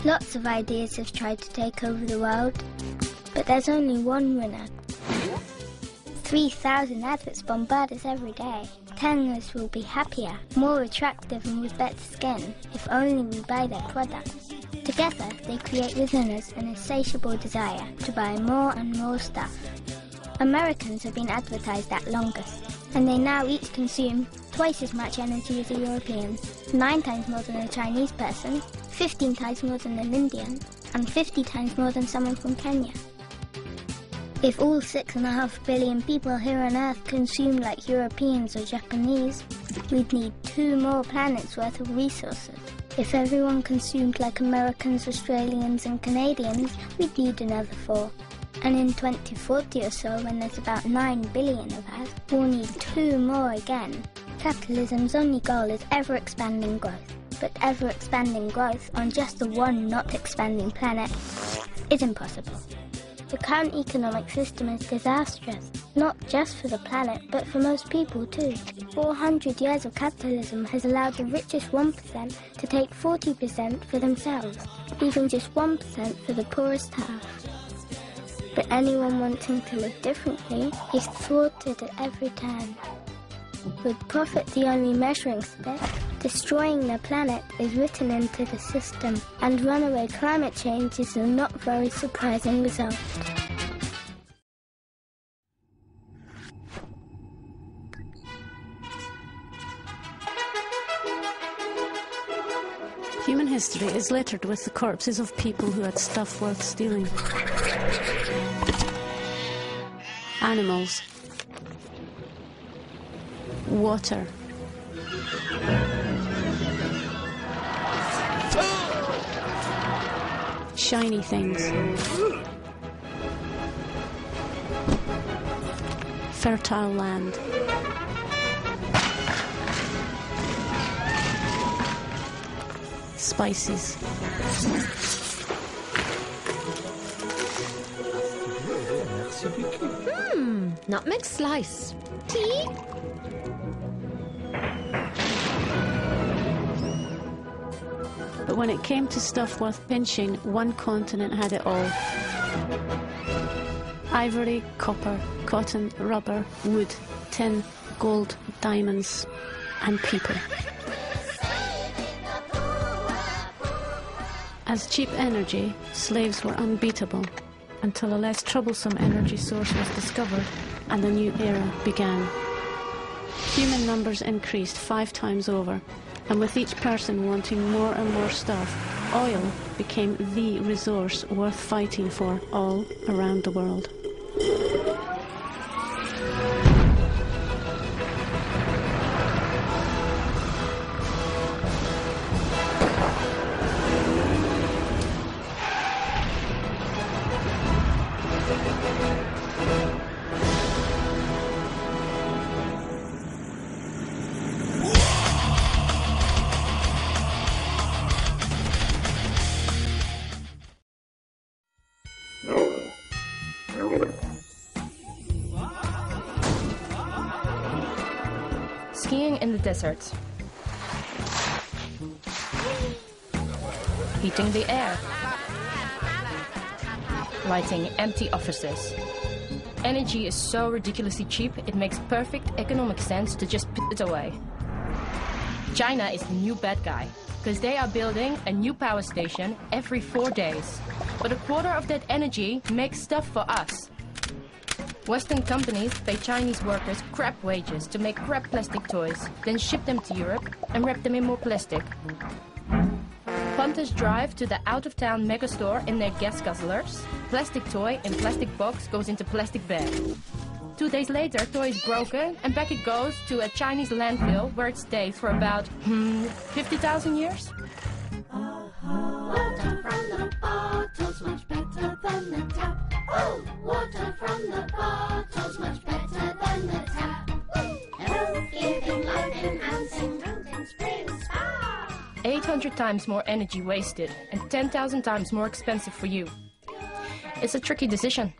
Lots of ideas have tried to take over the world, but there's only one winner. 3,000 adverts bombard us every day, telling us we'll be happier, more attractive and with better skin if only we buy their products. Together, they create within us an insatiable desire to buy more and more stuff. Americans have been advertised at longest, and they now each consume twice as much energy as a European, 9 times more than a Chinese person, 15 times more than an Indian, and 50 times more than someone from Kenya. If all 6.5 billion people here on Earth consumed like Europeans or Japanese, we'd need 2 more planets worth of resources. If everyone consumed like Americans, Australians and Canadians, we'd need another 4. And in 2040 or so, when there's about 9 billion of us, we'll need 2 more again. Capitalism's only goal is ever-expanding growth. But ever-expanding growth on just the one not-expanding planet is impossible. The current economic system is disastrous, not just for the planet, but for most people too. 400 years of capitalism has allowed the richest 1% to take 40% for themselves, leaving just 1% for the poorest half. But anyone wanting to live differently is thwarted at every turn. With profit the only measuring stick, destroying the planet is written into the system, and runaway climate change is a not very surprising result. Human history is littered with the corpses of people who had stuff worth stealing. Animals. Water. Shiny things. Fertile land. Spices. Nutmeg slice. Tea? But when it came to stuff worth pinching, one continent had it all. Ivory, copper, cotton, rubber, wood, tin, gold, diamonds, and people. As cheap energy, slaves were unbeatable, until a less troublesome energy source was discovered and a new era began. Human numbers increased 5 times over, and with each person wanting more and more stuff, oil became the resource worth fighting for all around the world. Skiing in the desert. Heating the air. Lighting empty offices. Energy is so ridiculously cheap, it makes perfect economic sense to just put it away. China is the new bad guy, because they are building a new power station every 4 days. But a quarter of that energy makes stuff for us. Western companies pay Chinese workers crap wages to make crap plastic toys, then ship them to Europe and wrap them in more plastic. Punters drive to the out-of-town megastore in their gas guzzlers. Plastic toy in plastic box goes into plastic bag. 2 days later, toy is broken and back it goes to a Chinese landfill where it stays for about 50,000 years. Water from the bottle's much better than the tap. Oh, water from the bottle's much better than the tap. Health giving, life enhancing, mountain spring spa. 800 times more energy wasted and 10,000 times more expensive for you. It's a tricky decision.